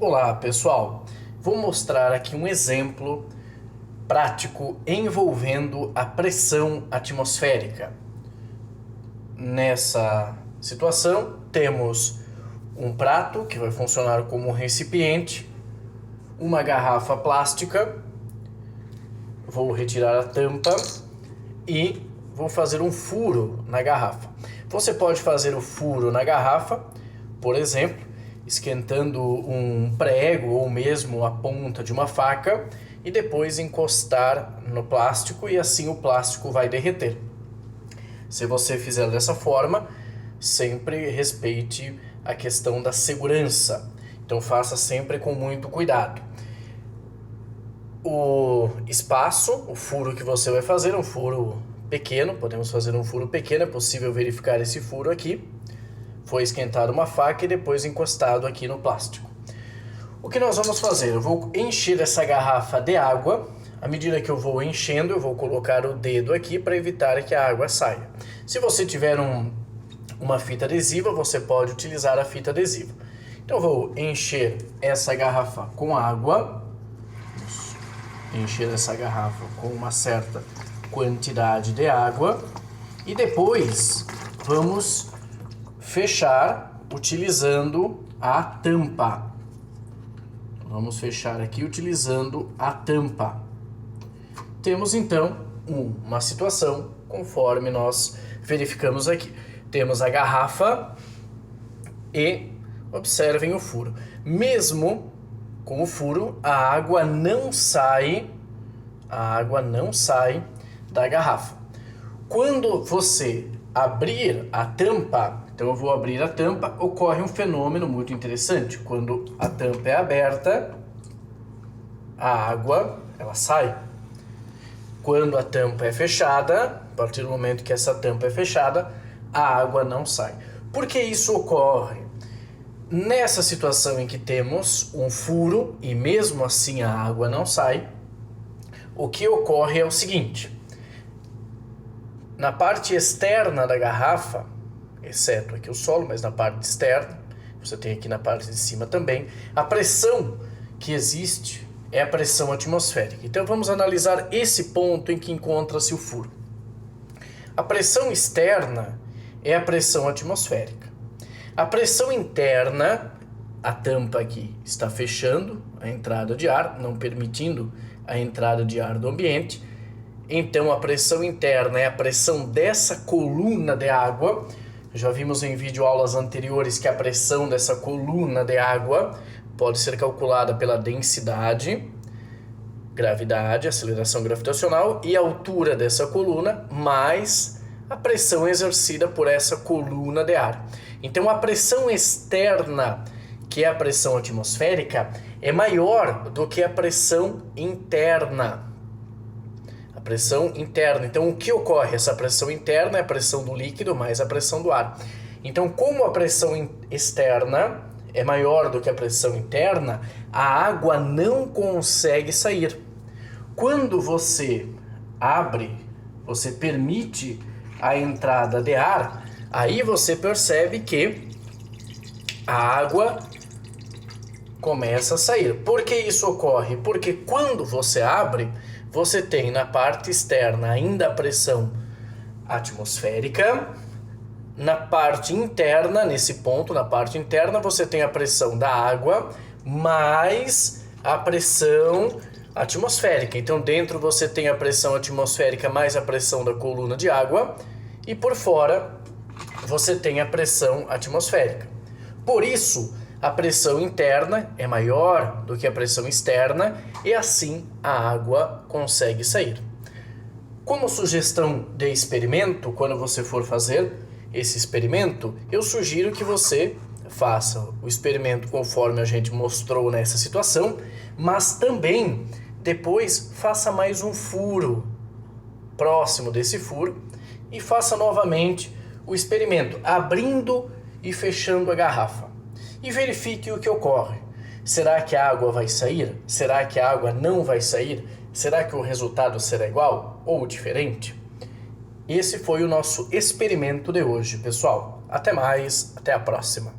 Olá pessoal, vou mostrar aqui um exemplo prático envolvendo a pressão atmosférica. Nessa situação temos um prato que vai funcionar como um recipiente, uma garrafa plástica, vou retirar a tampa e vou fazer um furo na garrafa. Você pode fazer o furo na garrafa, por exemplo, esquentando um prego ou mesmo a ponta de uma faca e depois encostar no plástico e assim o plástico vai derreter. Se você fizer dessa forma, sempre respeite a questão da segurança. Então faça sempre com muito cuidado. O espaço, o furo que você vai fazer é um furo pequeno, podemos fazer um furo pequeno, é possível verificar esse furo aqui. Foi esquentada uma faca e depois encostado aqui no plástico. O que nós vamos fazer? Eu vou encher essa garrafa de água. À medida que eu vou enchendo, eu vou colocar o dedo aqui para evitar que a água saia. Se você tiver uma fita adesiva, você pode utilizar a fita adesiva. Então eu vou encher essa garrafa com água. Encher essa garrafa com uma certa quantidade de água. E depois vamos fechar utilizando a tampa. Vamos fechar aqui utilizando a tampa. Temos então uma situação conforme nós verificamos aqui. Temos a garrafa e observem o furo. Mesmo com o furo, a água não sai da garrafa. Quando você abrir a tampa, então eu vou abrir a tampa, ocorre um fenômeno muito interessante. Quando a tampa é aberta, a água ela sai. Quando a tampa é fechada, a partir do momento que essa tampa é fechada, a água não sai. Por que isso ocorre? Nessa situação em que temos um furo e mesmo assim a água não sai, o que ocorre é o seguinte: na parte externa da garrafa, exceto aqui o solo, mas na parte externa, você tem aqui na parte de cima também, a pressão que existe é a pressão atmosférica. Então vamos analisar esse ponto em que encontra-se o furo. A pressão externa é a pressão atmosférica. A pressão interna, a tampa aqui está fechando a entrada de ar, não permitindo a entrada de ar do ambiente. Então a pressão interna é a pressão dessa coluna de água. Já vimos em videoaulas anteriores que a pressão dessa coluna de água pode ser calculada pela densidade, gravidade, aceleração gravitacional e a altura dessa coluna, mais a pressão exercida por essa coluna de ar. Então a pressão externa, que é a pressão atmosférica, é maior do que a pressão interna. A pressão interna. Então o que ocorre? Essa pressão interna é a pressão do líquido mais a pressão do ar. Então, como a pressão externa é maior do que a pressão interna, a água não consegue sair. Quando você abre, você permite a entrada de ar, aí você percebe que a água começa a sair. Por que isso ocorre? Porque quando você abre, você tem na parte externa ainda a pressão atmosférica. Na parte interna, nesse ponto, na parte interna, você tem a pressão da água mais a pressão atmosférica. Então dentro você tem a pressão atmosférica mais a pressão da coluna de água e por fora você tem a pressão atmosférica. Por isso, a pressão interna é maior do que a pressão externa e assim a água consegue sair. Como sugestão de experimento, quando você for fazer esse experimento, eu sugiro que você faça o experimento conforme a gente mostrou nessa situação, mas também depois faça mais um furo próximo desse furo e faça novamente o experimento, abrindo e fechando a garrafa. E verifique o que ocorre. Será que a água vai sair? Será que a água não vai sair? Será que o resultado será igual ou diferente? Esse foi o nosso experimento de hoje, pessoal. Até mais, até a próxima.